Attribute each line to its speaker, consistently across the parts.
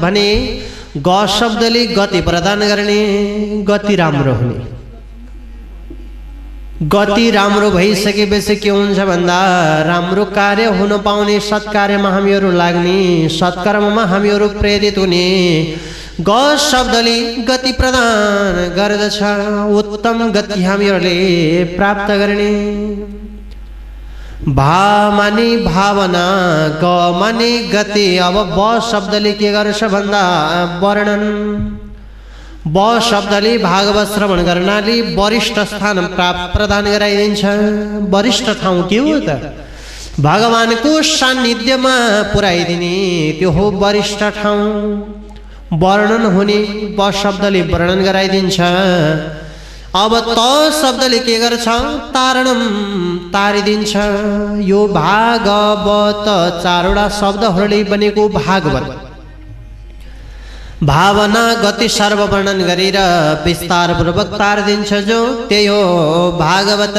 Speaker 1: भने ग शब्दले गति प्रदान गर्ने, गति राम्रो हुने। गति राम्रो भइसकेपछि के हुन्छ भन्दा राम्रो कार्य हुन पाउने, सत्कार्यमा हामीहरू लाग्ने, सत्कर्ममा हामीहरू प्रेरित हुने। ग शब्दले गति प्रदान गर्दछ, उत्तम गति हामीहरूले प्राप्त गर्ने। भा माने भावना, ग माने गति। अब ब शब्दले के गर्छ भन्दा वर्णन। ब शब्दले भागवत श्रवण गर्नाले वरिष्ठ स्थान प्रदान गराइदिन्छ। वरिष्ठ ठाउँ के हो त? भगवानको सान्निध्यमा पुर्याइदिने, त्यो हो वरिष्ठ ठाउँ। वर्णन हुने, ब शब्दले वर्णन गराइदिन्छ। अब त शब्दले के गर्छ? तारणम, तारिदिन्छ। यो भागवत चारवटा शब्दहरूले बनेको भागवत। भावना गति सर्व वर्णन गरेर विस्तार पूर्वक तारिदिन्छ, जो त्यही हो भागवत।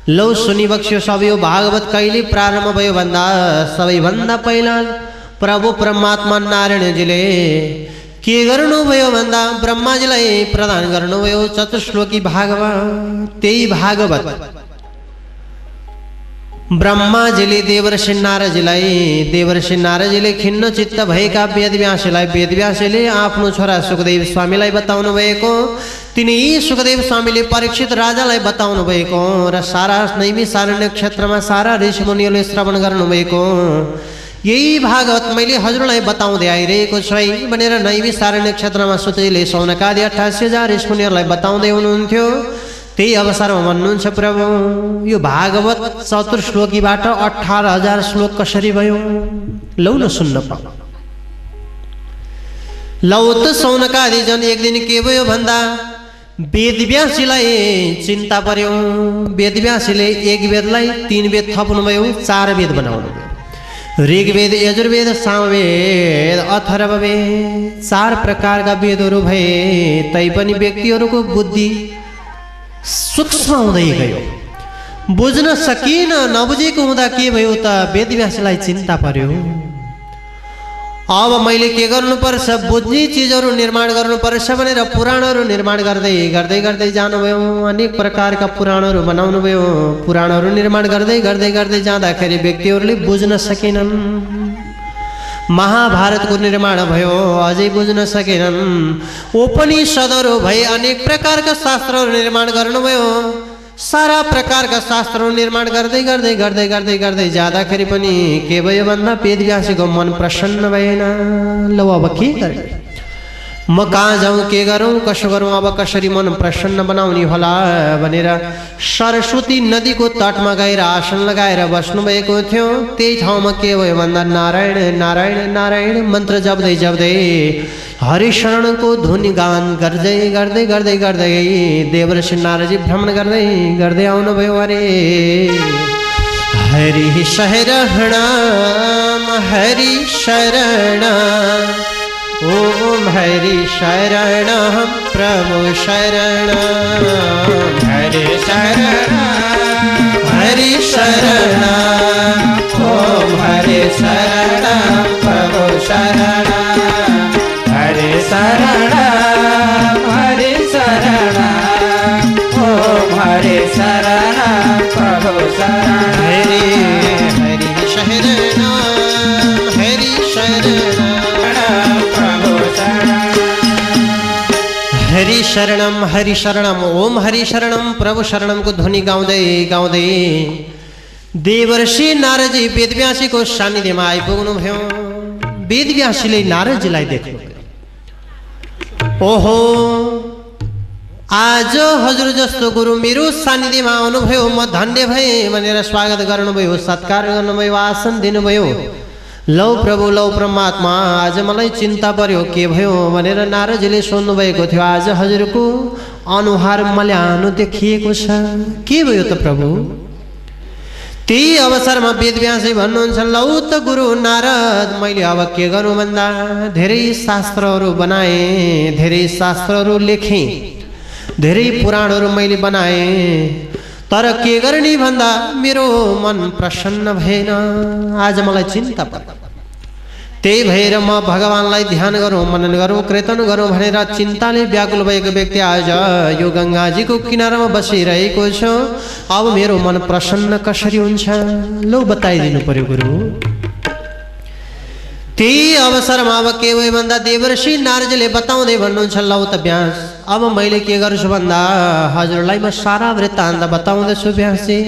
Speaker 1: लौ सुनिबक्स्यो सब। यो भागवत कहिले प्रारम्भ भयो भन्दा सबैभन्दा पहिला प्रभु परमात्मा नारायणजीले के गर्नुभयो भन्दा ब्रह्माजीलाई प्रदान गर्नुभयो चतुश्लोकी भागवत। त्यही भागवत ब्रह्माजीले देवर्षि नारदजीले खिन्न चित्त भएका वेदव्यासले आफ्नो छोरा सुखदेव स्वामीलाई बताउनु भएको, तिनी सुखदेव स्वामीले परीक्षित राजालाई बताउनु भएको र सारा नैमिषारण्य क्षेत्रमा सारा ऋषिमुनिहरूले श्रवण गर्नुभएको। यही भागवत मैले हजुरलाई बताउँदै आइरहेको छु है भनेर नैमिषारण्य क्षेत्रमा सुतजीले सौनकादि 88,000 ऋषिमुनिहरूलाई बताउँदै हुनुहुन्थ्यो। त्यही अवसरमा भन्नुहुन्छ प्रभु यो भागवत चतुर्श्लोकीबाट 18,000 श्लोक कसरी भयो? लौ न सुन्न पाऊ। लौ त सौनकादि जन एक दिन के भयो भन्दा वेदव्यासीलाई चिन्ता पर्यो। वेदव्यासीले एक वेदलाई 3 वेद थप्नुभयो, 4 वेद बनाउनु भयो। ऋग्वेद, यजुर्वेद, सामवेद, अथर्ववेद, 4 प्रकारका वेदहरू भए तैपनि व्यक्तिहरूको बुद्धि सूक्ष्म हुँदै गयो, बुझ्न सकिन। नबुझेको हुँदा के भयो त वेदव्यासलाई चिन्ता पर्यो। अब मैले के गर्नुपर्छ? बुझ्ने चिजहरू निर्माण गर्नुपर्छ भनेर पुराणहरू निर्माण गर्दै गर्दै गर्दै जानुभयो। अनेक प्रकारका पुराणहरू बनाउनु भयो। पुराणहरू निर्माण गर्दै गर्दै गर्दै जाँदाखेरि व्यक्तिहरूले बुझ्न सकेनन्। महाभारतको निर्माण भयो, अझै बुझ्न सकेनन्। उपनिषदहरू भए अनेक प्रकारका शास्त्रहरू निर्माण गर्नुभयो। सारा प्रकारका शास्त्रहरू निर्माण गर्दै गर्दै गर्दै गर्दै गर्दै जाँदाखेरि पनि के भयो भन्दा वेदव्यासको मन प्रसन्न भएन। ल अब के गर्ने? म कहाँ जाउँ, के गरौँ, कसो गरौँ, अब कसरी मन प्रसन्न बनाउने होला भनेर सरस्वती नदीको तटमा गएर आसन लगाएर बस्नुभएको थियो। त्यही ठाउँमा के भयो भन्दा नारायण नारायण नारायण मन्त्र जप्दै जप्दै हरिशरणको धुनी गान गर्दै गर्दै गर्दै गर्दै देवर्षि नारदजी भ्रमण गर्दै गर्दै आउनुभयो। अरे हरि शरणम हरि शरण, ओम हरि शरण प्रभु शरण, हरि शरण हरि शरण, ओम हरि शरण प्रभु शरण, हरि शरण हरि शरण, ओम हरि शरण प्रभु शरण, हरि हरि शरण हरि शरण हरि शरणम हरि शरणम, ओम हरि शरणम प्रभु शरणम को ध्वनि गाउँदै गाउँदै देवर्षि नारदजी वेदव्यासीको सान्निध्यमा आइपुग्नु भयो। वेदव्यासीले नारदजीलाई देख्नु, ओहो आज हजुर जस्तो गुरु मेरो सान्निध्यमा आउनुभयो, म धन्य भएँ भनेर स्वागत गर्नुभयो, सत्कार गर्नुभयो, आसन दिनुभयो। लौ प्रभु लौ परमात्मा आज मलाई चिन्ता पर्यो, के भयो भनेर नारदजीले सोध्नु भएको थियो। आज हजुरको अनुहार मल्यानो देखिएको छ, के भयो त प्रभु? त्यही अवसरमा वेदव्यासले भन्नुहुन्छ, लौ त गुरु नारद मैले अब के गरौँ भन्दा धेरै शास्त्रहरू बनाएँ, धेरै शास्त्रहरू लेखेँ, धेरै पुराणहरू मैले बनाएँ, तर के गर्ने भन्दा मेरो मन प्रसन्न भएन। आज मलाई चिन्ता पर्यो। त्यही भएर म भगवानलाई ध्यान गरौँ, मनन गरौँ, कीर्तन गरौँ भनेर चिन्ताले व्याकुल भएको व्यक्ति आज यो गङ्गाजीको किनारामा बसिरहेको छ। अब मेरो मन प्रसन्न कसरी हुन्छ, लौ बताइदिनु पर्यो गुरु। त्यही अवसरमा अब के भयो भन्दा देवर्षि नारदले बताउँदै भन्नुहुन्छ, लौ त व्यास, अब मैले के गर्छु भन्दा हजुरलाई म सारा वृत्तान्त बताउँदैछु व्यासजी।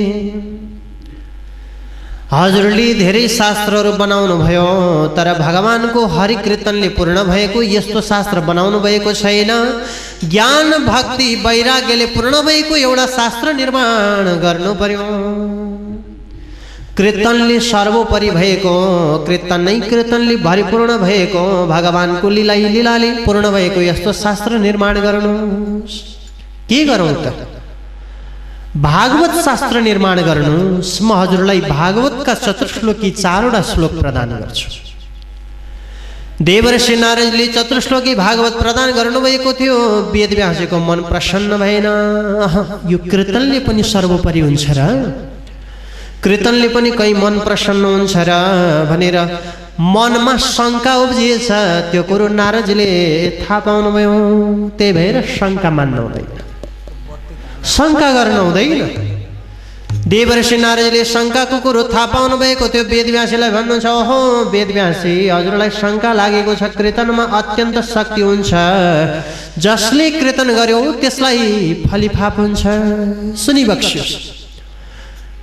Speaker 1: हजुरले धेरै शास्त्रहरू बनाउनु भयो, तर भगवानको हरि कीर्तनले पूर्ण भएको यस्तो शास्त्र बनाउनु भएको छैन। ज्ञान भक्ति वैराग्यले पूर्ण भएको एउटा शास्त्र निर्माण गर्नु पर्यो। कीर्तनले सर्वोपरि भएको, कीर्तनले भरिपूर्ण भएको, भगवानको लीलाले पूर्ण भएको यस्तो शास्त्र निर्माण गर्नुहोस्। के गरौँ त? भागवत शास्त्र निर्माण गर्नुहोस्। म हजुरलाई भागवतका चतुर्श्लोकी 4वटा श्लोक प्रदान गर्छु। देवर्षि नारदले चतुर्श्लोकी भागवत प्रदान गर्नुभएको थियो। वेदव्यासजीको मन प्रसन्न भएन। यो कीर्तनले पनि सर्वोपरि हुन्छ र, कीर्तनले पनि कहीँ मन प्रसन्न हुन्छ र भनेर मनमा शङ्का उब्जिएछ। त्यो कुरो नारदले थाहा पाउनुभयो। त्यही भएर शङ्का मान्नु हुँदैन, शङ्का गर्न हुँदैन। देवर्षि नारदले शङ्काको कुरो थाहा पाउनु भएको थियो। वेदव्यासलाई भन्नुहुन्छ, ओहो वेदव्यासी, हजुरलाई शङ्का लागेको छ, कीर्तनमा अत्यन्त शक्ति हुन्छ, जसले कीर्तन गर्यो त्यसलाई फलिफाप हुन्छ। सुनिबक्सियोस्,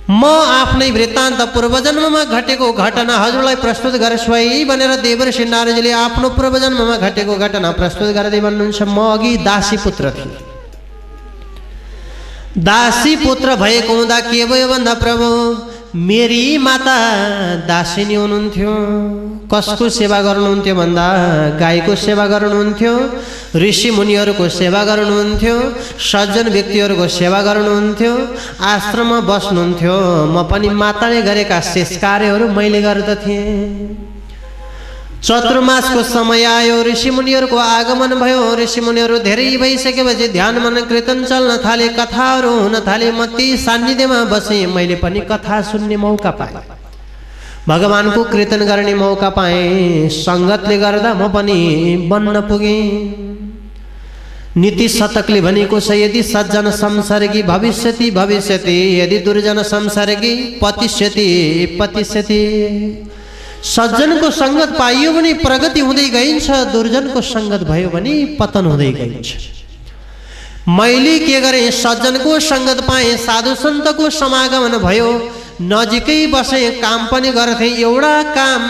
Speaker 1: म आफ्नै वृत्तान्त पूर्वजन्ममा घटेको घटना हजुरलाई प्रस्तुत गर्छु है भनेर देवर्षि नारदले आफ्नो पूर्वजन्ममा घटेको घटना प्रस्तुत गर्दै भन्नुहुन्छ, म अघि दासी पुत्र थिएँ। दासी पुत्र भएको हुँदा के भयो भन्दा प्रभु, मेरी माता दासिनी हुनुहुन्थ्यो। कसको सेवा गर्नुहुन्थ्यो भन्दा गाईको सेवा गर्नुहुन्थ्यो, ऋषि मुनिहरूको सेवा गर्नुहुन्थ्यो, सज्जन व्यक्तिहरूको सेवा गर्नुहुन्थ्यो, आश्रममा बस्नुहुन्थ्यो। म पनि माताले गरेका शेष कार्यहरू मैले गर्दथेँ। चतुर्मासको समय आयो, ऋषि मुनिहरूको आगमन भयो। ऋषि मुनिहरू धेरै भइसकेपछि ध्यान मन कीर्तन चल्न थाले, कथाहरू हुन थाले। म त्यही सान्निध्यमा बसेँ। मैले पनि कथा सुन्ने मौका पाएँ, भगवानको कीर्तन गर्ने मौका पाएँ। सङ्गतले गर्दा म पनि बन्न पुगेँ। नीति शतकले भनेको छ, यदि सज्जन संसर्गी भविष्यति भविष्यति, यदि दुर्जन संसर्गी पतिष्यति पतिष्यति। सज्जनको सङ्गत पाइयो भने प्रगति हुँदै गइन्छ, दुर्जनको सङ्गत भयो भने पतन हुँदै गइन्छ। मैले के गरेँ, सज्जनको सङ्गत पाएँ, साधु सन्तको समागमन भयो, नजिकै बसेँ, काम पनि गर्थेँ। एउटा काम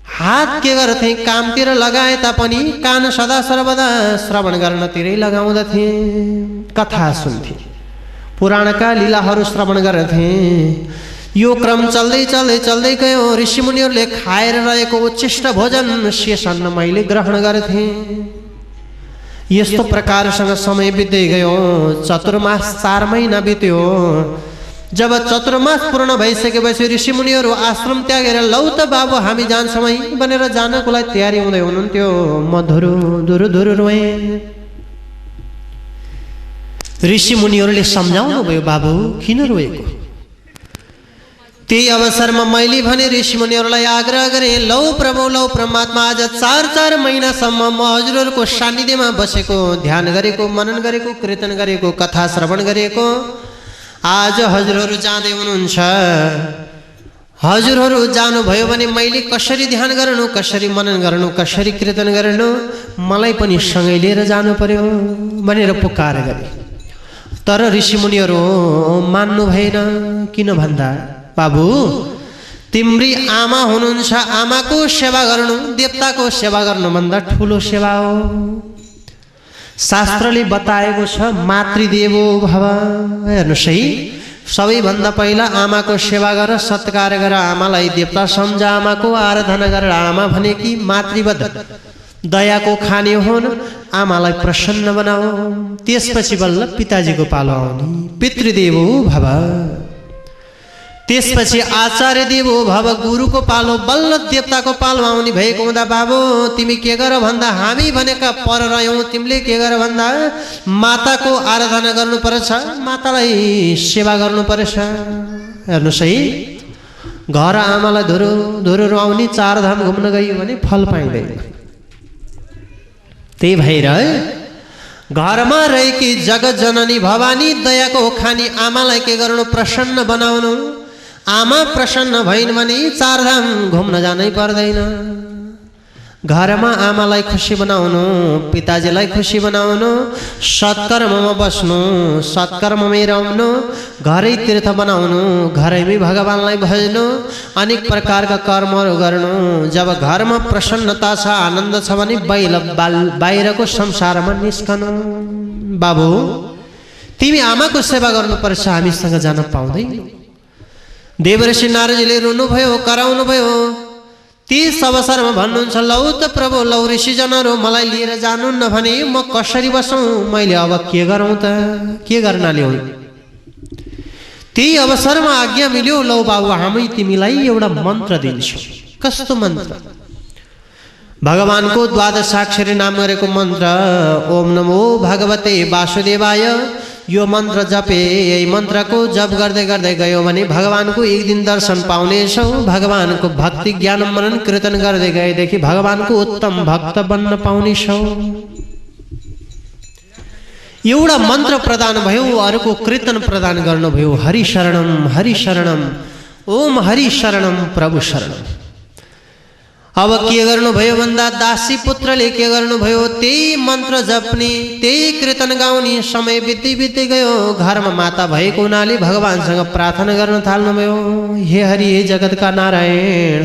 Speaker 1: हात के गर्थेँ, कामतिर लगाए तापनि कान सदा सर्वदा श्रवण गर्नतिरै लगाउँदथेँ। कथा सुन्थेँ, पुराणका लीलाहरू श्रवण गर्थेँ। यो क्रम चल्दै चल्दै चल्दै गयो। ऋषि मुनिहरूले खाएर रहेको उच्छिष्ट भोजन शेष अन्न मैले ग्रहण गर्थेँ। यस्तो प्रकारसँग समय बित्दै गयो। चतुर्मास 4 महिना बित्यो। जब चतुर्मास पूर्ण भइसकेपछि ऋषि मुनिहरू आश्रम त्यागेर लौ त बाबु हामी जान्छौँ है भनेर जानको लागि तयारी हुँदै हुनुहुन्थ्यो। म धुरु धुरु धुरु रोएँ। ऋषि मुनिहरूले सम्झाउनु भयो, बाबु किन रोएको? त्यही अवसरमा मैले भने ऋषि मुनिहरूलाई आग्रह गरेँ, लौ प्रभु, लौ परमात्मा, आज 4 महिनासम्म म हजुरहरूको सान्निध्यमा बसेको, ध्यान गरेको, मनन गरेको, कीर्तन गरेको, कथा श्रवण गरेको। आज हजुरहरू जाँदै हुनुहुन्छ। हजुरहरू जानुभयो भने मैले कसरी ध्यान गर्नु, कसरी मनन गर्नु, कसरी कीर्तन गर्नु, मलाई पनि सँगै लिएर जानु पर्यो भनेर पुकार गरे। तर ऋषि मुनिहरू मान्नु भएन। किन भन्दा, बाबु तिम्री आमा हुनुहुन्छ, आमाको सेवा गर्नु देवताको सेवा गर्नुभन्दा ठुलो सेवा हो। शास्त्रले बताएको छ, मातृदेवो भव। हेर्नुहोस् है, सबैभन्दा पहिला आमाको सेवा गर, सत्कार गर, आमालाई देवता सम्झ, आमाको आराधना गर। आमा भने कि मातृवत दयाको खाने हुन्, आमालाई प्रसन्न बनाऊ। त्यसपछि बल्ल पिताजीको पालो आउने, पितृदेवो भव। त्यसपछि आचार्य देवो भव, गुरुको पालो, बल्ल देवताको पालो आउने भएको हुँदा बाबु तिमी के गर भन्दा हामी भनेका पर रह्यौँ। तिमीले के गर भन्दा माताको आराधना गर्नुपर्छ, मातालाई सेवा गर्नुपर्छ। हेर्नुहोस् है, घर आमालाई धुरो धुरो रुवाउने, 4 धाम घुम्न गयो भने फल पाइँदैन। त्यही भएर घरमा रहेकी जगत जननी भवानी दयाको खानी आमालाई के गर्नु, प्रसन्न बनाउनु। आमा प्रसन्न भइन् भने 4 धाम घुम्न जानै पर्दैन। घरमा आमालाई खुसी बनाउनु, पिताजीलाई खुसी बनाउनु, सत्कर्ममा बस्नु, सत्कर्ममै रहनु, घरै तीर्थ बनाउनु, घरैमै भगवानलाई भज्नु, अनेक प्रकारका कर्महरू गर्नु। जब घरमा प्रसन्नता छ, आनन्द छ भने बाहिरको संसारमा निस्कनु। बाबु तिमी आमाको सेवा गर्नुपर्छ, हामीसँग जान पाउँदैन। देवर्षि नारदजीले रुनुभयो, कराउनु भयो। तीस अवसरमा भन्नुहुन्छ, लौ त प्रभु, लौ ऋषिजनहरू मलाई लिएर जानुहुन्न भने म कसरी बसौँ? मैले अब के गरौँ त, के गर्न ल्याउँ? त्यही अवसरमा आज्ञा मिल्यो, लौ बाबु हामी तिमीलाई एउटा मन्त्र दिन्छौँ। कस्तो मन्त्र? भगवानको 12 नाम गरेको मन्त्र, ओम नमो भगवते वासुदेवाय। यो मन्त्र जपे, यही मन्त्रको जप गर्दै गर्दै गयो भने भगवानको एक दिन दर्शन पाउनेछौ। भगवानको भक्ति ज्ञान मनन कीर्तन गर्दै गएदेखि भगवानको उत्तम भक्त बन्न पाउनेछौ। एउटा मन्त्र प्रदान भयो, अर्को कीर्तन प्रदान गर्नुभयो। हरि शरणम, हरि शरणम, ओम हरि शरणम, प्रभु शरणम। अब के गर्नुभयो भन्दा दासी पुत्रले के गर्नुभयो, त्यही मन्त्र जप्ने, त्यही कीर्तन गाउने। समय बित्दै बित्दै गयो। घरमा माता भएको हुनाले भगवानसँग प्रार्थना गर्न थाल्नुभयो। हे हरि, हे जगतका नारायण,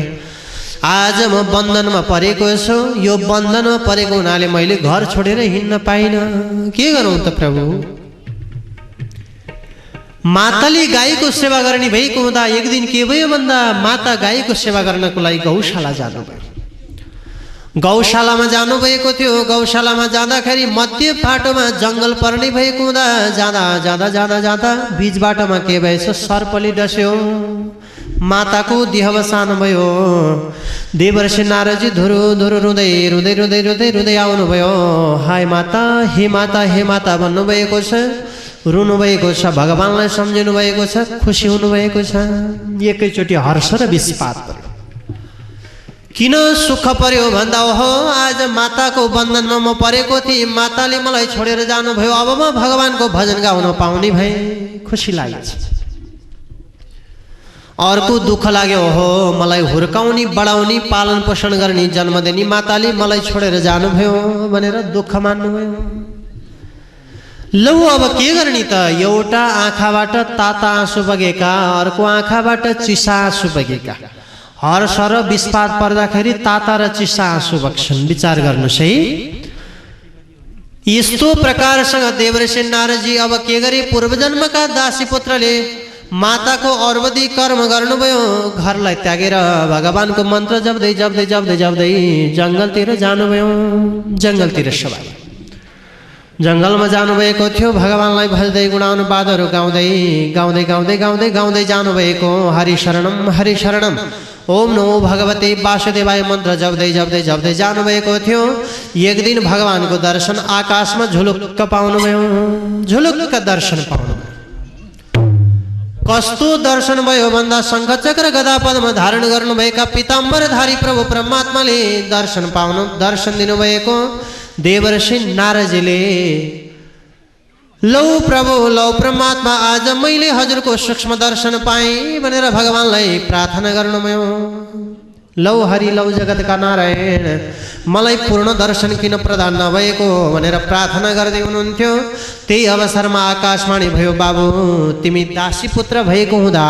Speaker 1: आज म बन्धनमा परेको छु। यो बन्धनमा परेको हुनाले मैले घर छोडेर हिँड्न पाइनँ। के गरौँ त प्रभु? माताले गाईको सेवा गर्ने भएको हुँदा एक दिन के भयो भन्दा माता गाईको सेवा गर्नको लागि गौशाला जानुभयो। गौशालामा जानुभएको थियो। गौशालामा जाँदाखेरि मध्य बाटोमा जङ्गल पर्ने भएको हुँदा जाँदा जाँदा जाँदा जाँदा बीच बाटोमा के भएछ, सर्पले डस्यो। माताको देहावसान भयो। देवर्षि नारदजी धुरु धुरु रुँदै रुँदै रुँदै रुँदै रुँदै आउनुभयो। हाय माता, हे माता, हे माता भन्नुभएको छ। रुनुभएको छ, भगवानलाई सम्झिनु भएको छ, खुसी हुनुभएको छ। एकैचोटि हर्ष र विस्पात पर्यो। किन सुख पर्यो भन्दा, ओहो आज माताको बन्धनमा म परेको थिएँ, माताले मलाई छोडेर जानुभयो, अब म भगवानको भजन गाउन पाउने भएँ, खुसी लागेछ। अर्को दुःख लाग्यो, ओहो मलाई हुर्काउने, बढाउने, पालन पोषण गर्ने, जन्म दिने माताले मलाई छोडेर जानुभयो भनेर दुःख मान्नुभयो। लौ अब के गर्ने त? एउटा आँखाबाट ताता आँसु बगेका, अर्को आँखाबाट चिसा आँसु बगेका। हर्ष र विस्पात पर्दाखेरि ताता र चिसा आँसु बग्छन्। विचार गर्नुहोस् है। यस्तो प्रकारसँग देवर्षि नारदजी अब के गरे? पूर्वजन्मका दासी पुत्रले माताको अर्वदी कर्म गर्नुभयो। घरलाई त्यागेर भगवानको मन्त्र जप्दै जप्दै जप्दै जप्दै जङ्गलतिर जानुभयो। जङ्गलतिर सवारी, जङ्गलमा जानुभएको थियो। भगवानलाई भज्दै गुणाउनु बादहरू गाउँदै गाउँदै गाउँदै गाउँदै गाउँदै जानुभएको। हरि शरणम, हरि शरणम, ओम नमो भगवते वासुदेवाय मन्त्र जप्दै जप्दै जप्दै जानुभएको थियो। एक दिन भगवानको दर्शन आकाशमा झुलुक्क पाउनुभयो। झुलुक्क दर्शन पाउनुभयो। कस्तो दर्शन भयो भन्दा शङ्ख चक्र गदा पद्म धारण गर्नुभएका पीताम्बरधारी प्रभु परमात्माले दर्शन दिनुभएको। देवर्षि नारदजीले, लौ प्रभु, लौ परमात्मा, आज मैले हजुरको सूक्ष्म दर्शन पाएँ भनेर भगवानलाई प्रार्थना गर्नुभयो। लौ हरि, लौ जगतका नारायण, मलाई पूर्ण दर्शन किन प्रदान नभएको भनेर प्रार्थना गर्दै हुनुहुन्थ्यो। त्यही अवसरमा आकाशवाणी भयो, बाबु तिमी दासी पुत्र भएको हुँदा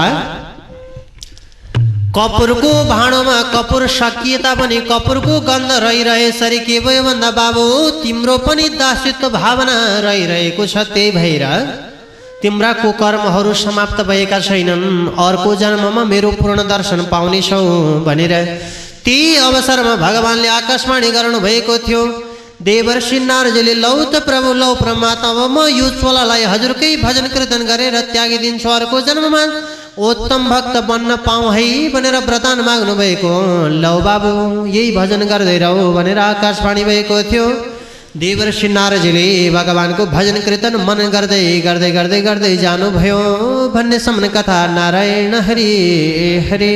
Speaker 1: कपुरको भाँडोमा कपुर सकिए तापनि कपुरको गन्ध रहिरहेसरी के भयो भन्दा, बाबु तिम्रो पनि दासित्व भावना रहिरहेको छ। त्यही भएर तिम्रा कुकर्महरू समाप्त भएका छैनन्। अर्को जन्ममा मेरो पूर्ण दर्शन पाउनेछौ भनेर त्यही अवसरमा भगवानले आकाशवाणी गर्नुभएको थियो। देवर्षि नारदजीले, लौ त प्रभु, लौ परमात्मा, अब म यो चोलालाई हजुरकै भजन कीर्तन गरेर त्यागिदिन्छु। अर्को जन्ममा उत्तम भक्त बन्न पाऊँ है भनेर वरदान माग्नु भएको। लौ बाबु यही भजन गर्दै रहौ भनेर आकाशवाणी भएको थियो। देवर्षि नारदले भगवानको भजन कीर्तन मन गर्दै गर्दै गर्दै गर्दै जानु भयो भन्ने सम्म कथा नारायण हरि हरि।